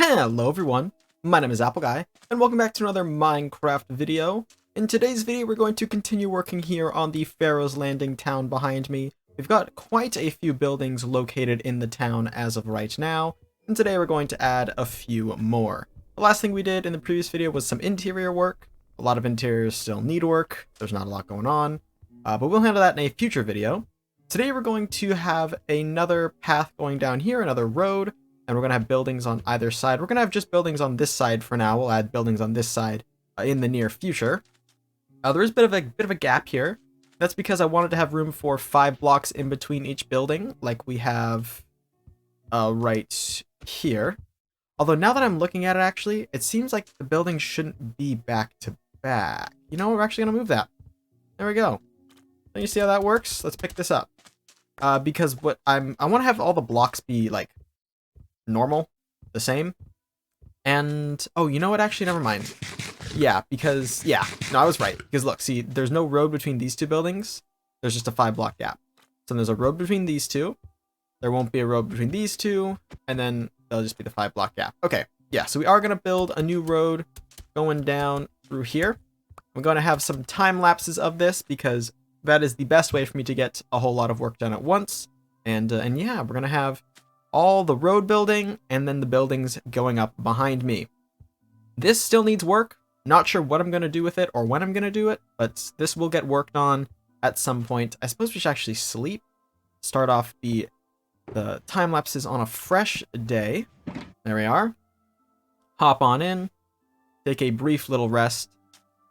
Hello everyone, my name is Apple Guy, and welcome back to another Minecraft video. In today's video, we're going to continue working here on the Pharaoh's Landing town behind me. We've got quite a few buildings located in the town as of right now, and today we're going to add a few more. The last thing we did in the previous video was some interior work. A lot of interiors still need work, there's not a lot going on, but we'll handle that in a future video. Today we're going to have another path going down here, another road, and we're going to have buildings on either side. We're going to have just buildings on this side for now. We'll add buildings on this side in the near future. There is a bit of a gap here. That's because I wanted to have room for 5 blocks in between each building, like we have right here. Although now that I'm looking at it, actually, it seems like the building shouldn't be back to back. You know, we're actually going to move that. There we go. Now you see how that works? Let's pick this up. Because what I want to have all the blocks be like normal, the same. And oh, you know what, actually never mind. Yeah, because no, I was right, because look, see, there's no road between these two buildings, there's just a 5-block gap. So there's a road between these two, there won't be a road between these two, and then there'll just be the 5-block gap. Okay, yeah, so we are going to build a new road going down through here. I'm going to have some time lapses of this because that is the best way for me to get a whole lot of work done at once. And yeah, we're going to have all the road building, and then the buildings going up behind me. This still needs work. Not sure what I'm going to do with it or when I'm going to do it, but this will get worked on at some point. I suppose we should actually sleep. Start off the time lapses on a fresh day. There we are. Hop on in. Take a brief little rest.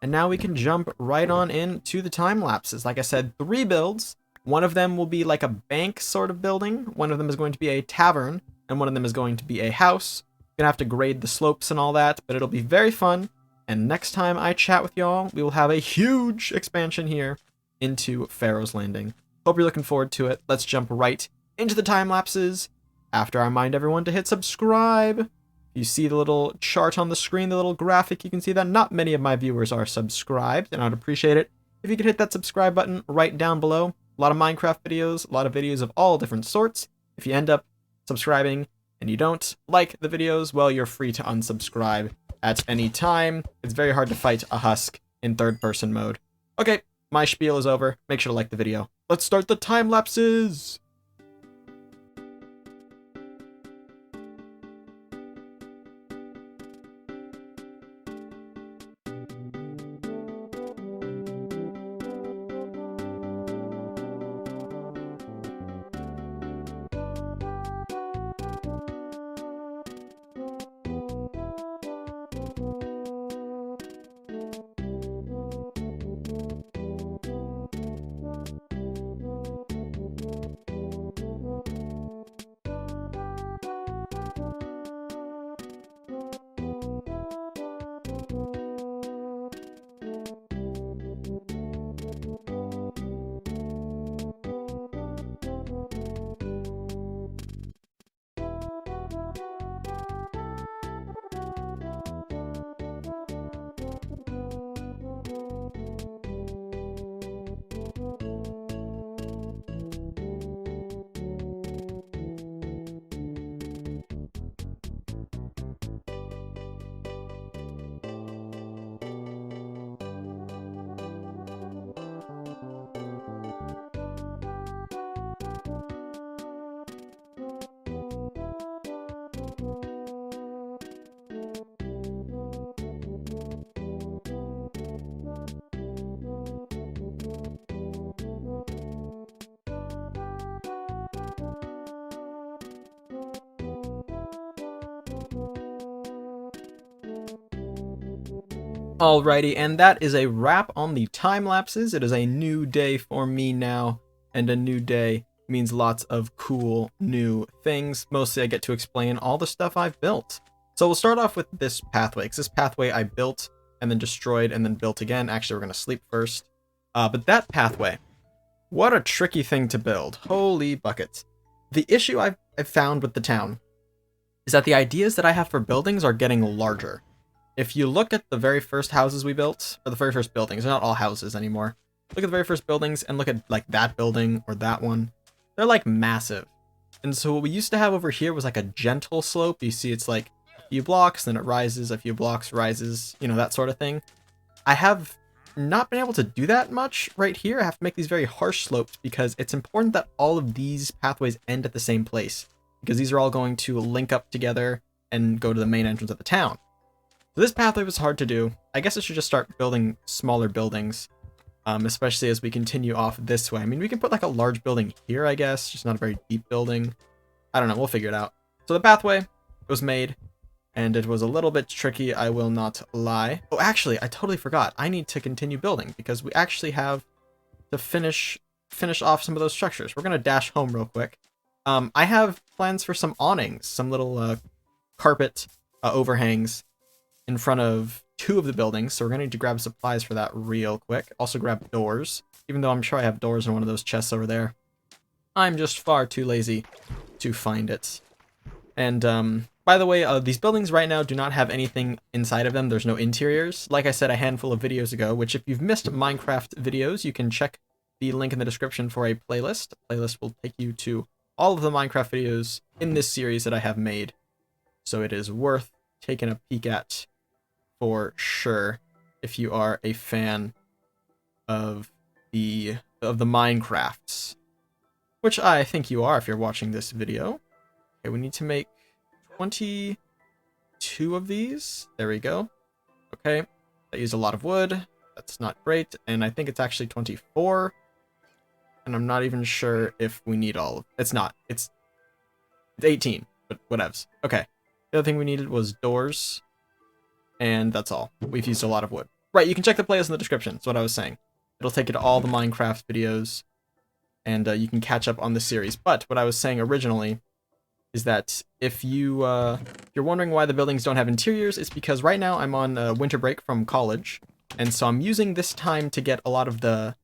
And now we can jump right on into the time lapses. Like I said, 3 builds. One of them will be like a bank sort of building. One of them is going to be a tavern. And one of them is going to be a house. Gonna have to grade the slopes and all that, but it'll be very fun. And next time I chat with y'all, we will have a huge expansion here into Pharaoh's Landing. Hope you're looking forward to it. Let's jump right into the time lapses. After I remind everyone to hit subscribe. You see the little chart on the screen, the little graphic, you can see that not many of my viewers are subscribed, and I'd appreciate it if you could hit that subscribe button right down below. A lot of Minecraft videos, a lot of videos of all different sorts. If you end up subscribing and you don't like the videos, well, you're free to unsubscribe at any time. It's very hard to fight a husk in third-person mode. Okay, my spiel is over. Make sure to like the video. Let's start the time lapses! Alrighty, and that is a wrap on the time lapses. It is a new day for me now, and a new day means lots of cool new things. Mostly I get to explain all the stuff I've built. So we'll start off with this pathway, because this pathway I built and then destroyed and then built again. Actually, we're going to sleep first. But that pathway, what a tricky thing to build. Holy buckets. The issue I've found with the town is that the ideas that I have for buildings are getting larger. If you look at the very first houses we built, or the very first buildings, they're not all houses anymore. Look at the very first buildings and look at like that building or that one. They're like massive. And so what we used to have over here was like a gentle slope. You see it's like few blocks, then it rises, a few blocks, rises, you know, that sort of thing. I have not been able to do that much right here. I have to make these very harsh slopes because it's important that all of these pathways end at the same place, because these are all going to link up together and go to the main entrance of the town. So this pathway was hard to do. I guess I should just start building smaller buildings, especially as we continue off this way. I mean, we can put like a large building here, I guess, just not a very deep building. I don't know, we'll figure it out. So the pathway was made, and it was a little bit tricky, I will not lie. Oh, actually, I totally forgot. I need to continue building because we actually have to finish off some of those structures. We're going to dash home real quick. I have plans for some awnings, some little carpet overhangs in front of 2 of the buildings, so we're going to need to grab supplies for that real quick. Also grab doors, even though I'm sure I have doors in one of those chests over there. I'm just far too lazy to find it. And by the way, these buildings right now do not have anything inside of them. There's no interiors. Like I said a handful of videos ago, which if you've missed Minecraft videos, you can check the link in the description for a playlist. The playlist will take you to all of the Minecraft videos in this series that I have made. So it is worth taking a peek at for sure if you are a fan of the Minecrafts, which I think you are if you're watching this video. Okay, we need to make 22 of these. There we go. Okay, that used a lot of wood. That's not great. And I think it's actually 24. And I'm not even sure if we need all of it. It's not. It's 18, but whatevs. Okay. The other thing we needed was doors. And that's all. We've used a lot of wood. Right, you can check the playlist in the description. That's what I was saying. It'll take you to all the Minecraft videos. And you can catch up on the series. But what I was saying originally is that if you're wondering why the buildings don't have interiors, it's because right now I'm on winter break from college, and so I'm using this time to get a lot of the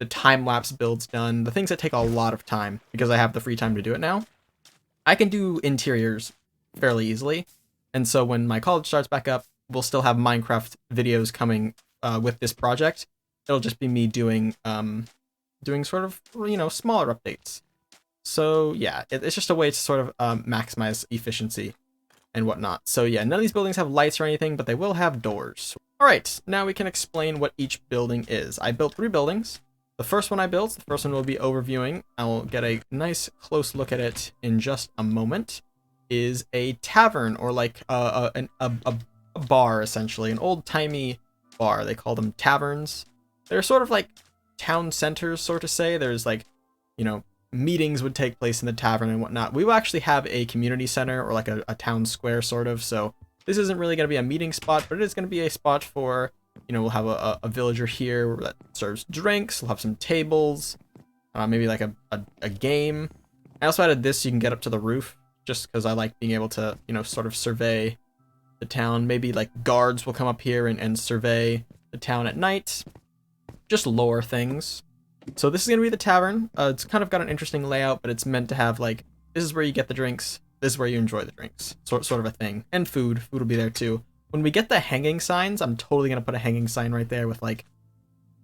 time-lapse builds done, the things that take a lot of time, because I have the free time to do it now. I can do interiors fairly easily, and so when my college starts back up, we'll still have Minecraft videos coming with this project. It'll just be me doing sort of, you know, smaller updates. So yeah, it's just a way to sort of maximize efficiency and whatnot. So yeah, none of these buildings have lights or anything, but they will have doors. All right, now we can explain what each building is. I built 3 buildings. The first one I built, the first one we'll be overviewing, I'll get a nice close look at it in just a moment, is a tavern, or like a bar, essentially, an old-timey bar. They call them taverns. They're sort of like town centers, sort of say. There's like, you know, meetings would take place in the tavern and whatnot. We will actually have a community center, or like a town square sort of, so this isn't really going to be a meeting spot, but it is going to be a spot for, you know, we'll have a villager here that serves drinks, we'll have some tables, maybe like a game. I also added this so you can get up to the roof, just because I like being able to, you know, sort of survey the town. Maybe like guards will come up here and survey the town at night, just lore things. So this is going to be the tavern. It's kind of got an interesting layout, but it's meant to have like, this is where you get the drinks, this is where you enjoy the drinks, sort of a thing. And food will be there too. When we get the hanging signs, I'm totally going to put a hanging sign right there with like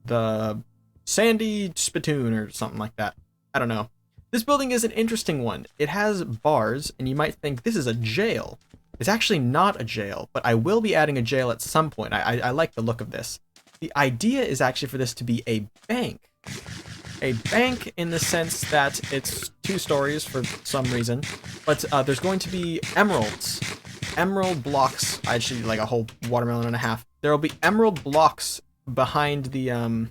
the Sandy Spittoon or something like that. I don't know. This building is an interesting one. It has bars, and you might think this is a jail. It's actually not a jail, but I will be adding a jail at some point. I like the look of this. The idea is actually for this to be a bank. A bank in the sense that it's 2 stories for some reason, but there's going to be emeralds. Emerald blocks, actually like a whole watermelon and a half. There will be emerald blocks behind the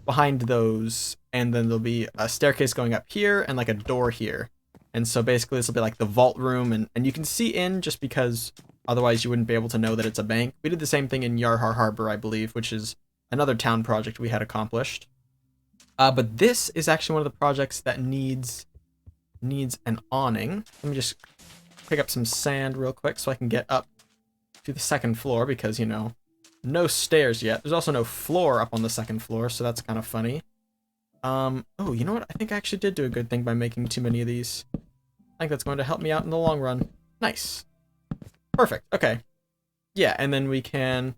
behind those, and then there'll be a staircase going up here and like a door here. And so basically this will be like the vault room, and you can see in just because otherwise you wouldn't be able to know that it's a bank. We did the same thing in Yarhar Harbor, I believe, which is another town project we had accomplished. But this is actually one of the projects that needs an awning. Let me just pick up some sand real quick so I can get up to the 2nd floor, because, you know, no stairs yet. There's also no floor up on the 2nd floor, so that's kind of funny. Oh, you know what? I think I actually did do a good thing by making too many of these. I think that's going to help me out in the long run. Nice. Perfect. Okay. Yeah, and then we can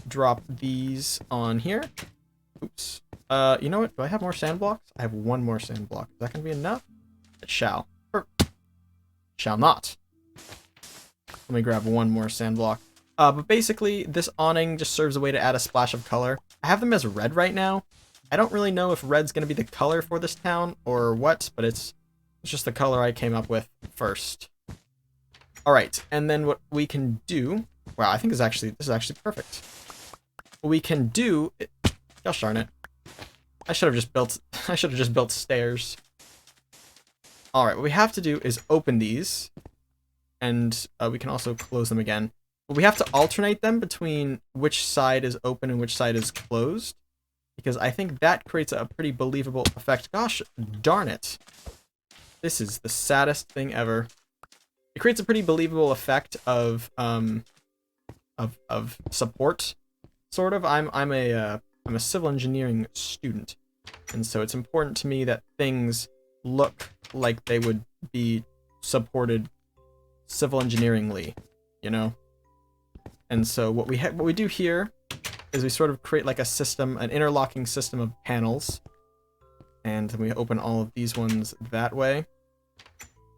drop these on here. Oops. You know what? Do I have more sand blocks? I have 1 more sand block. Is that going to be enough? It shall. Or shall not. Let me grab one more sand block. But basically, this awning just serves a way to add a splash of color. I have them as red right now. I don't really know if red's going to be the color for this town or what, but it's just the color I came up with first. All right, and then what we can do... Wow, I think this is actually perfect. What we can do... Gosh darn it. I should have just built stairs. All right, what we have to do is open these, and we can also close them again. But we have to alternate them between which side is open and which side is closed, because I think that creates a pretty believable effect. Gosh darn it. This is the saddest thing ever. It creates a pretty believable effect of support, sort of. I'm a civil engineering student, and so it's important to me that things look like they would be supported civil engineeringly, you know? And so what we do here is we sort of create like a system, an interlocking system of panels, and we open all of these ones that way.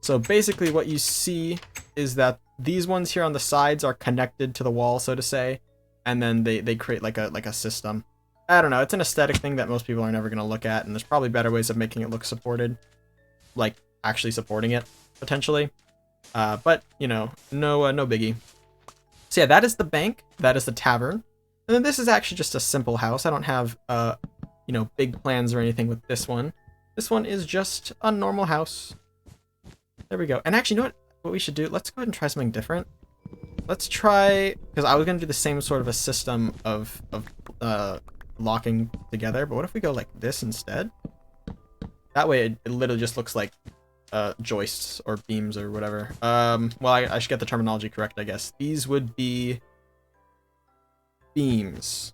So basically what you see is that these ones here on the sides are connected to the wall, so to say, and then they create like a system. I don't know, it's an aesthetic thing that most people are never going to look at, and there's probably better ways of making it look supported, like actually supporting it, potentially. But, you know, no biggie. So yeah, that is the bank, that is the tavern, and then this is actually just a simple house. I don't have, you know, big plans or anything with this one. This one is just a normal house. There we go. And actually, you know what we should do? Let's go ahead and try something different. Let's try, because I was going to do the same sort of a system of locking together, but what if we go like this instead? That way it literally just looks like joists or beams or whatever. Well, I should get the terminology correct, I guess. These would be beams.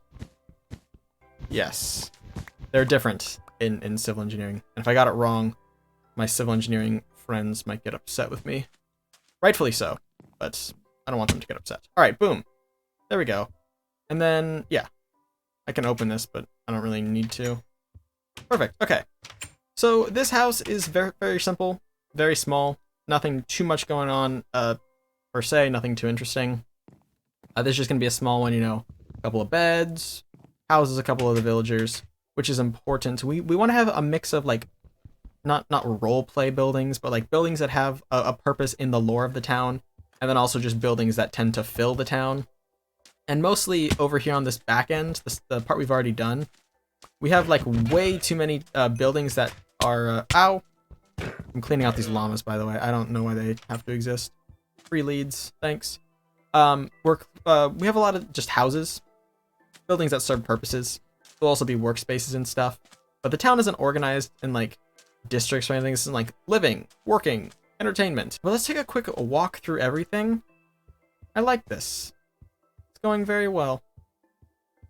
Yes. They're different in civil engineering. And if I got it wrong, my civil engineering friends might get upset with me. Rightfully so, but I don't want them to get upset. All right, boom. There we go. And then, yeah, I can open this, but I don't really need to. Perfect. Okay. So this house is very, very simple, very small, nothing too much going on, per se, nothing too interesting. This is just going to be a small one, you know, a couple of beds, houses a couple of the villagers, which is important. We want to have a mix of like, not role play buildings, but like buildings that have a purpose in the lore of the town, and then also just buildings that tend to fill the town. And mostly over here on this back end, the part we've already done, we have like way too many buildings that are, ow! I'm cleaning out these llamas, by the way. I don't know why they have to exist. Free leads, thanks. We have a lot of just houses, buildings that serve purposes. There'll also be workspaces and stuff, but the town isn't organized in like districts or anything. This is like living, working, entertainment. Well, let's take a quick walk through everything. I like this. It's going very well.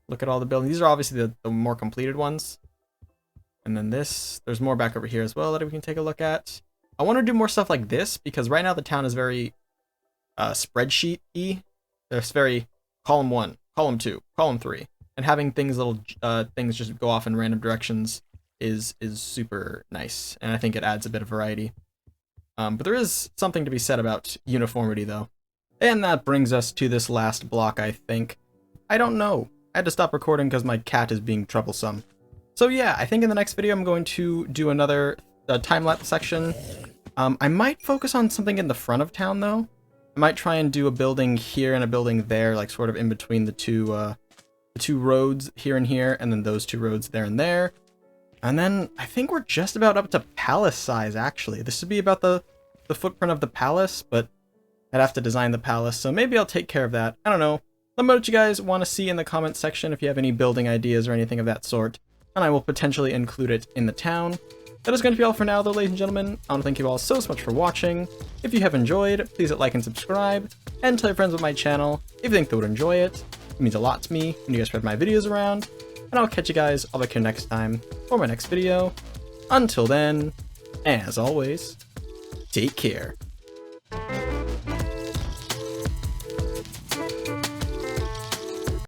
Look at all the buildings. These are obviously the more completed ones. And then there's more back over here as well that we can take a look at. I want to do more stuff like this because right now the town is very spreadsheet-y. There's very column 1, column 2, column 3. And having little things just go off in random directions is super nice, and I think it adds a bit of variety. But there is something to be said about uniformity, though. And that brings us to this last block, I think. I don't know. I had to stop recording because my cat is being troublesome. So yeah, I think in the next video I'm going to do another time-lapse section. I might focus on something in the front of town, though. I might try and do a building here and a building there, like sort of in between the two roads here and here, and then those two roads there and there. And then I think we're just about up to palace size, actually. This would be about the footprint of the palace, but I'd have to design the palace, so maybe I'll take care of that. I don't know. Let me know what you guys want to see in the comments section if you have any building ideas or anything of that sort, and I will potentially include it in the town. That is going to be all for now, though, ladies and gentlemen. I want to thank you all so much for watching. If you have enjoyed, please hit like and subscribe, and tell your friends about my channel if you think they would enjoy it. It means a lot to me when you guys spread my videos around, and I'll catch you guys all back here next time for my next video. Until then, as always, take care.